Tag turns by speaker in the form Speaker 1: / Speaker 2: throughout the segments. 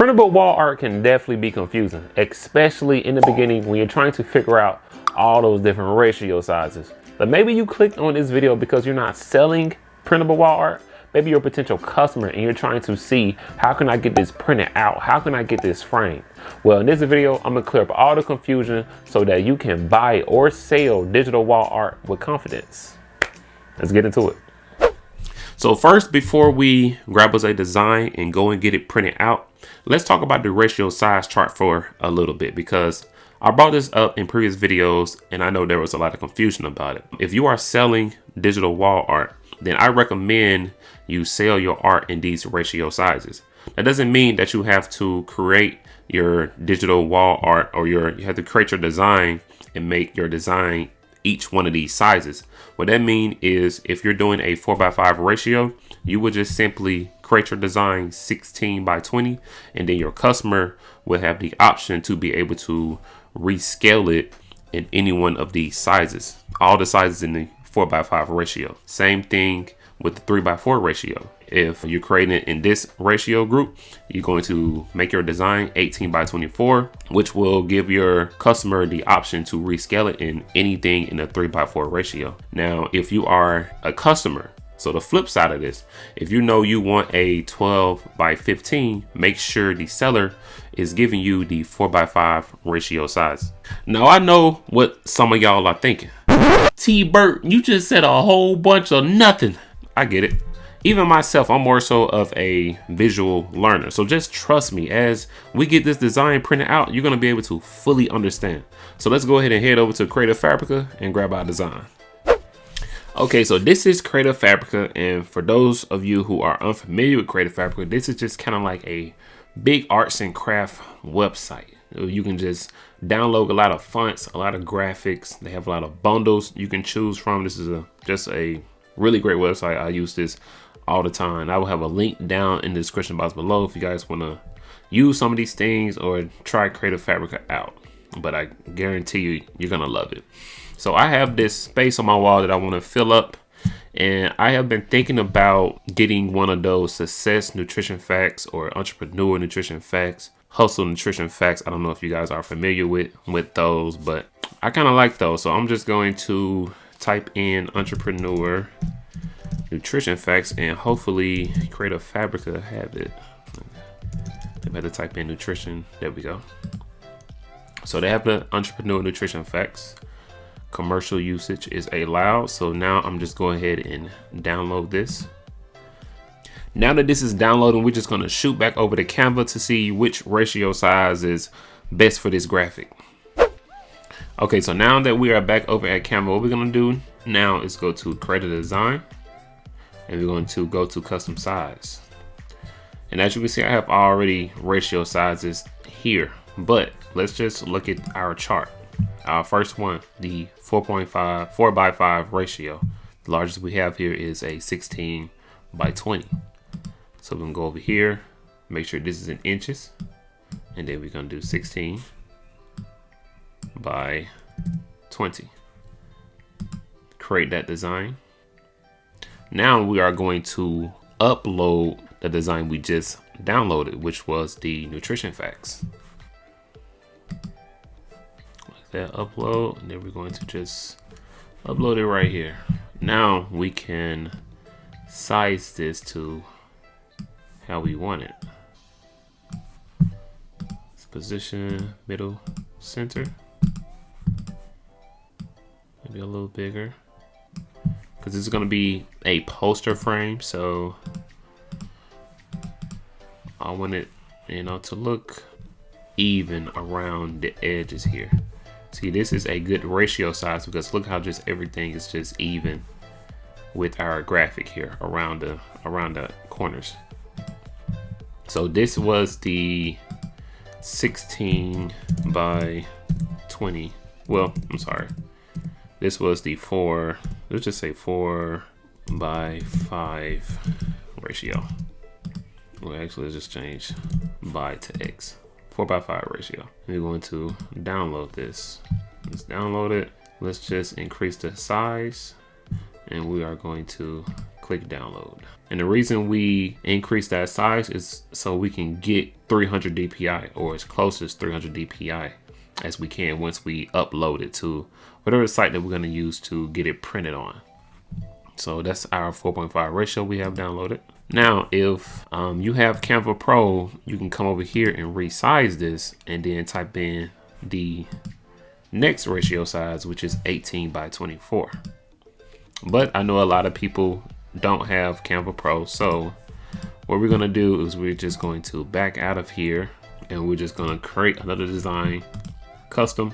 Speaker 1: Printable wall art can definitely be confusing, especially in the beginning when you're trying to figure out all those different ratio sizes. But maybe you clicked on this video because you're not selling printable wall art. Maybe you're a potential customer and you're trying to see, how can I get this printed out? How can I get this framed? Well, in this video, I'm gonna clear up all the confusion so that you can buy or sell digital wall art with confidence. Let's get into it. So first, before we grab us a design and go and get it printed out, let's talk about the ratio size chart for a little bit, because I brought this up in previous videos and I know there was a lot of confusion about it. If you are selling digital wall art, then I recommend you sell your art in these ratio sizes. That doesn't mean that you have to create your digital wall art or you have to create your design and make your design each one of these sizes. What that means is if you're doing a 4:5 ratio, you would just simply create your design 16:20, and then your customer will have the option to be able to rescale it in any one of these sizes, all the sizes in the 4:5 ratio. Same thing with the 3:4 ratio. If you're creating it in this ratio group, you're going to make your design 18:24, which will give your customer the option to rescale it in anything in a 3:4 ratio. Now, if you are a customer, so the flip side of this, if you know you want a 12:15, make sure the seller is giving you the 4:5 ratio size. Now, I know what some of y'all are thinking. T-Bert, you just said a whole bunch of nothing. I get it. Even myself, I'm more so of a visual learner. So just trust me, as we get this design printed out, you're gonna be able to fully understand. So let's go ahead and head over to Creative Fabrica and grab our design. Okay, so this is Creative Fabrica, and for those of you who are unfamiliar with Creative Fabrica, this is just kind of like a big arts and craft website. You can just download a lot of fonts, a lot of graphics. They have a lot of bundles you can choose from. This is just a really great website. I use this all the time. I will have a link down in the description box below if you guys want to use some of these things or try Creative Fabrica out. But I guarantee you, you're gonna love it. So I have this space on my wall that I want to fill up, and I have been thinking about getting one of those success nutrition facts or entrepreneur nutrition facts, hustle nutrition facts. I don't know if you guys are familiar with those, but I kind of like those. So I'm just going to type in entrepreneur nutrition facts and hopefully Creative Fabrica have it. I better type in nutrition. There we go. So they have the entrepreneur nutrition facts. Commercial usage is allowed. So now I'm just going ahead and download this. Now that this is downloading, we're just going to shoot back over to Canva to see which ratio size is best for this graphic. Okay, so now that we are back over at Canva, what we're going to do now is go to create a design, and we're going to go to custom size. And as you can see, I have already ratio sizes here, but let's just look at our chart. Our first one, the 4:5 ratio. The largest we have here is a 16:20. So we're gonna go over here, make sure this is in inches, and then we're gonna do 16:20. Create that design. Now we are going to upload the design we just downloaded, which was the nutrition facts. Like that, upload, and then we're going to just upload it right here. Now we can size this to how we want it. Position, middle, center. Maybe a little bigger, because this is going to be a poster frame, so I want it, to look even around the edges here. See, this is a good ratio size because look how just everything is just even with our graphic here around the corners. So this was the 16:20. Well, I'm sorry. This was the let's just say 4:5 ratio. Well, actually, let's just change by to X. 4:5 ratio. We're going to download this. Let's download it. Let's just increase the size, and we are going to click download. And the reason we increase that size is so we can get 300 DPI, or as close as 300 DPI as we can once we upload it to whatever site that we're going to use to get it printed on. So that's our 4.5 ratio we have downloaded. Now, if you have Canva Pro, you can come over here and resize this and then type in the next ratio size, which is 18 by 24. But I know a lot of people don't have Canva Pro, so what we're gonna do is we're just going to back out of here and we're just gonna create another design, custom,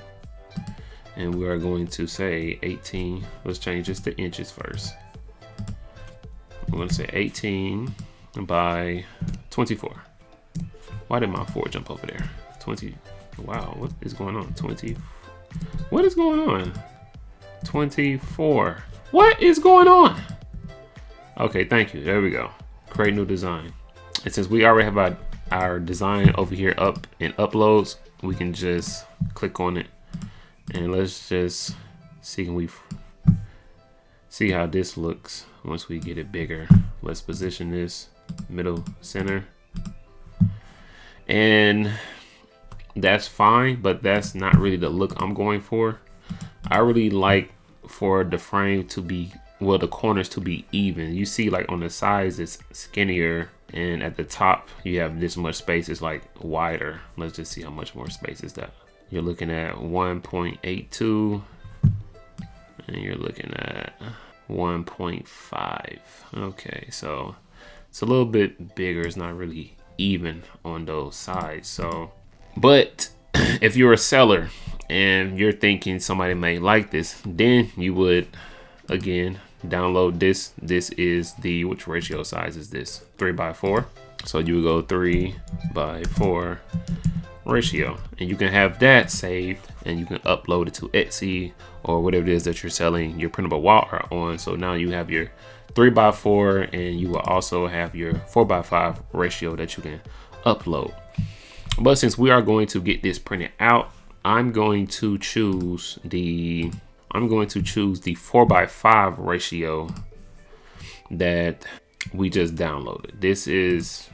Speaker 1: and we are going to say 18. Let's change this to inches first. I'm gonna say 18 by 24. Why did my 4 jump over there? 20. Wow, what is going on? 20. What is going on? 24. What is going on? Okay, thank you. There we go. Create new design. And since we already have our design over here up in uploads, we can just click on it and let's just see, can we see how this looks once we get it bigger. Let's position this middle center, and that's fine, but that's not really the look I'm going for. I really like for the frame to be, well, the corners to be even. You see, like on the sides it's skinnier, and at the top you have this much space, it's like wider. Let's just see how much more space is that. You're looking at 1.82 and you're looking at 1.5. Okay, so it's a little bit bigger. It's not really even on those sides. So, but if you're a seller and you're thinking somebody may like this, then you would again download this. This is the, which ratio size is this? 3:4. So you would go 3:4 ratio, and you can have that saved and you can upload it to Etsy or whatever it is that you're selling your printable wall art on. So now you have your 3:4, and you will also have your 4:5 ratio that you can upload. But since we are going to get this printed out, I'm going to choose the 4:5 ratio that we just downloaded. This is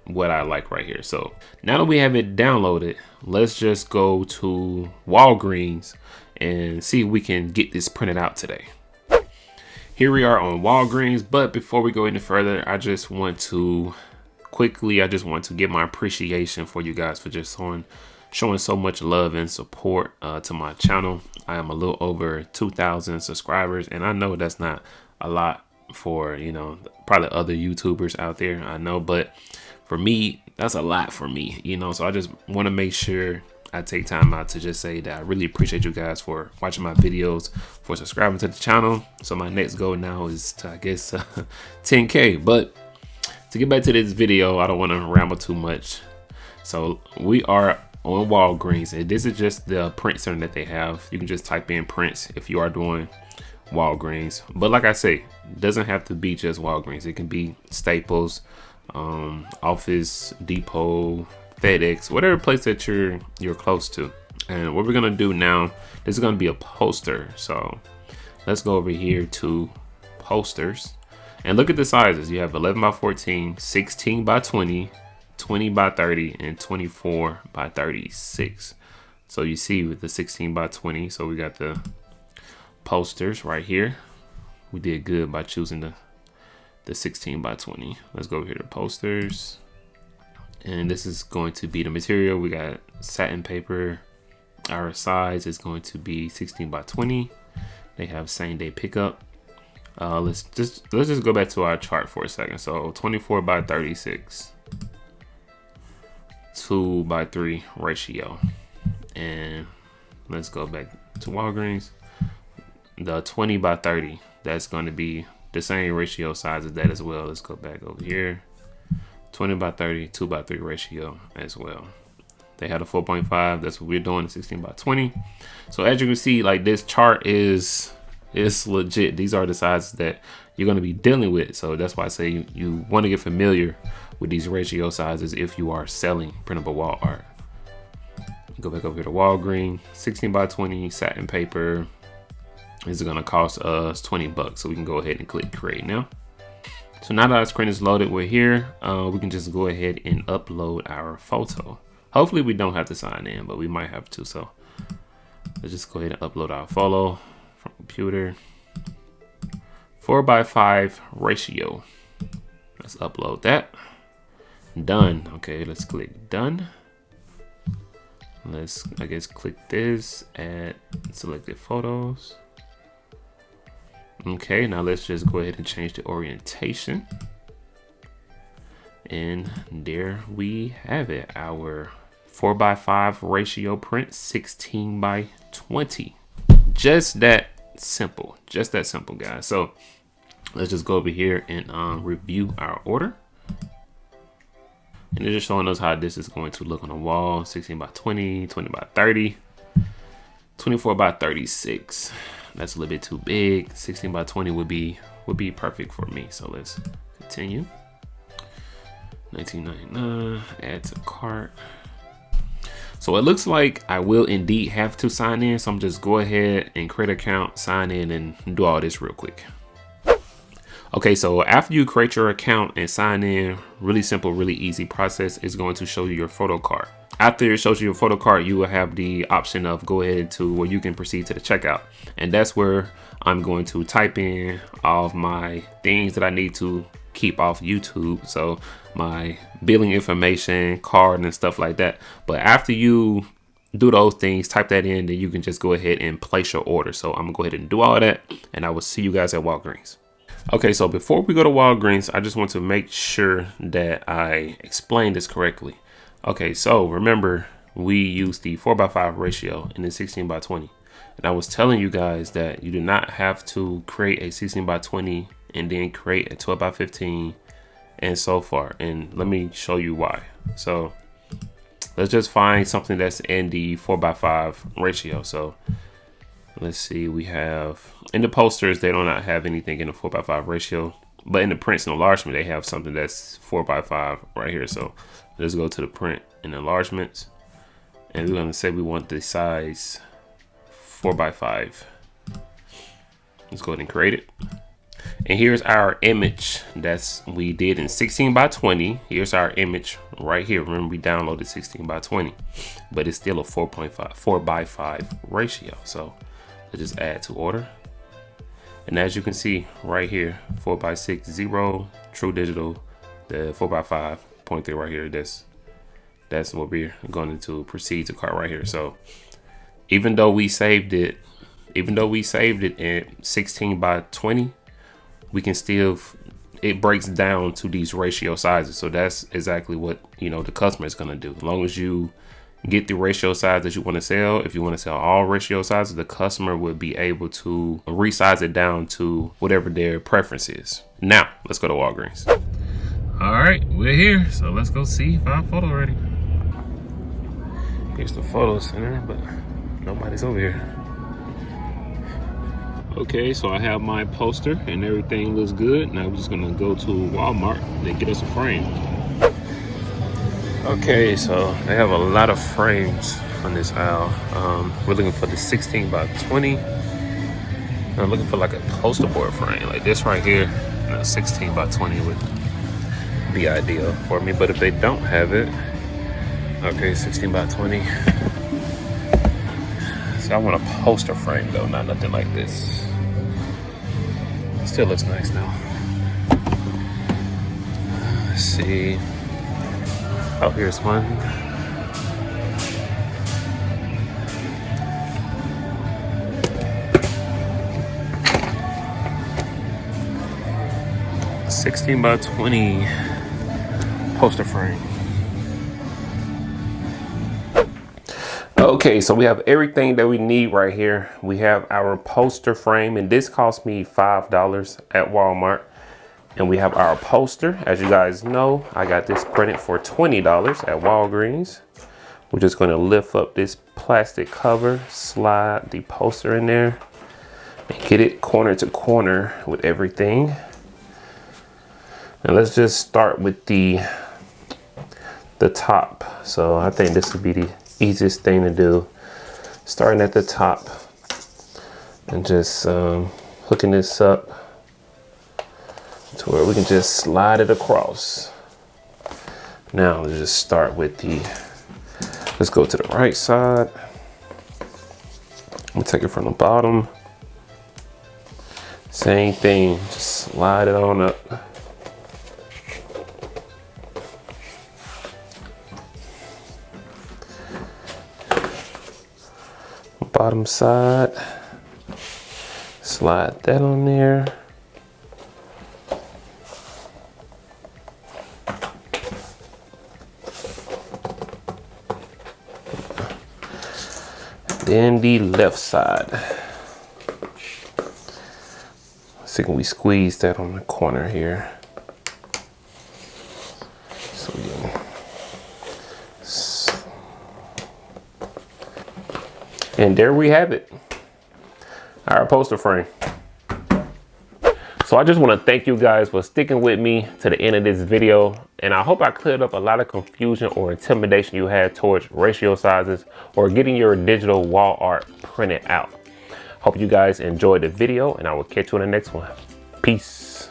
Speaker 1: what I like right here. So now that we have it downloaded, let's just go to Walgreens and see if we can get this printed out today. Here we are on Walgreens, but before we go any further, I just want to give my appreciation for you guys for just showing so much love and support to my channel. I am a little over 2,000 subscribers, and I know that's not a lot for, you know, probably other YouTubers out there, I know, but for me, that's a lot for me, you know. So I just want to make sure I take time out to just say that I really appreciate you guys for watching my videos, for subscribing to the channel. So my next goal now is to, I guess, 10K. But to get back to this video, I don't want to ramble too much. So we are on Walgreens, and this is just the print center that they have. You can just type in prints if you are doing Walgreens. But like I say, it doesn't have to be just Walgreens. It can be Staples, Office Depot, FedEx, whatever place that you're close to. And what we're gonna do now, this is gonna be a poster. So let's go over here to posters and look at the sizes. You have 11:14, 16:20, 20:30, and 24:36. So you see with the 16:20, so we got the posters right here. We did good by choosing the 16:20. Let's go over here to posters, and this is going to be the material. We got satin paper. Our size is going to be 16:20. They have same day pickup. Let's just go back to our chart for a second. So 24:36, 2:3 ratio, and let's go back to Walgreens. The 20:30, that's going to be the same ratio size as that as well. Let's go back over here. 20:30, 2:3 ratio as well. They had a 4.5. That's what we're doing, 16:20. So as you can see, like, this chart is legit. These are the sizes that you're going to be dealing with. So that's why I say you want to get familiar with these ratio sizes if you are selling printable wall art. Go back over here to Walgreens, 16:20 satin paper. This is going to cost us $20, so we can go ahead and click create now. So now that our screen is loaded, we're here. We can just go ahead and upload our photo. Hopefully we don't have to sign in, but we might have to. So let's just go ahead and upload our photo from computer. 4:5 ratio. Let's upload that. Done. Okay, let's click done. Let's, I guess, click this, add selected photos. Okay, now let's just go ahead and change the orientation. And there we have it, our 4:5 ratio print, 16:20. Just that simple, guys. So let's just go over here and review our order. And it's just showing us how this is going to look on the wall. 16:20, 20:30, 24:36. That's a little bit too big. 16:20 would be perfect for me. So let's continue. 19.99, add to cart. So it looks like I will indeed have to sign in. So I'm just go ahead and create an account, sign in, and do all this real quick. Okay, so after you create your account and sign in, really simple, really easy process is going to show you your photo card. After it shows you your photo card, you will have the option of go ahead to where you can proceed to the checkout. And that's where I'm going to type in all of my things that I need to keep off YouTube. So my billing information, card, and stuff like that. But after you do those things, type that in, then you can just go ahead and place your order. So I'm gonna go ahead and do all that, and I will see you guys at Walgreens. Okay, so before we go to Walgreens, I just want to make sure that I explain this correctly. Okay, so remember, we use the 4:5 ratio and the 16:20. And I was telling you guys that you do not have to create a 16:20 and then create a 12:15 and so far. And let me show you why. So let's just find something that's in the 4:5 ratio. So let's see, we have in the posters, they do not have anything in the 4:5 ratio, but in the prints and enlargement, they have something that's 4:5 right here. So let's go to the print and enlargements, and we're going to say we want the size 4:5. Let's go ahead and create it. And here's our image we did in 16:20. Here's our image right here. Remember, we downloaded 16:20, but it's still a 4:5 ratio. So let's just add to order. And as you can see right here, 4:6 0 true digital, the 4:5 0.3 right here. That's what we're going to proceed to cart right here. So even though we saved it at 16:20, we can still, it breaks down to these ratio sizes. So that's exactly what, the customer is going to do. As long as you get the ratio size that you want to sell, if you want to sell all ratio sizes, the customer will be able to resize it down to whatever their preference is. Now, let's go to Walgreens. All right, we're here. So let's go see if our photo ready. Here's the photo center, but nobody's over here. Okay, so I have my poster and everything looks good. Now we're just gonna go to Walmart and get us a frame. Okay, so they have a lot of frames on this aisle. We're looking for the 16:20. I'm looking for like a poster board frame, like this right here. 16:20 would be ideal for me, but if they don't have it, okay, 16:20. So I want a poster frame though, not nothing like this. Still looks nice now. Let's see. Oh, here's one. $16:20 poster frame. Okay, so we have everything that we need right here. We have our poster frame, and this cost me $5 at Walmart. And we have our poster. As you guys know, I got this printed for $20 at Walgreens. We're just going to lift up this plastic cover, slide the poster in there, and get it corner to corner with everything. And let's just start with the top. So I think this would be the easiest thing to do. Starting at the top and just hooking this up to where we can just slide it across. Now let's just start with let's go to the right side. I'm gonna take it from the bottom. Same thing, just slide it on up. Bottom side, slide that on there. Then the left side. So can we squeeze that on the corner here? So we can, and there we have it, our poster frame. So I just want to thank you guys for sticking with me to the end of this video. And I hope I cleared up a lot of confusion or intimidation you had towards ratio sizes or getting your digital wall art printed out. Hope you guys enjoyed the video, and I will catch you in the next one. Peace.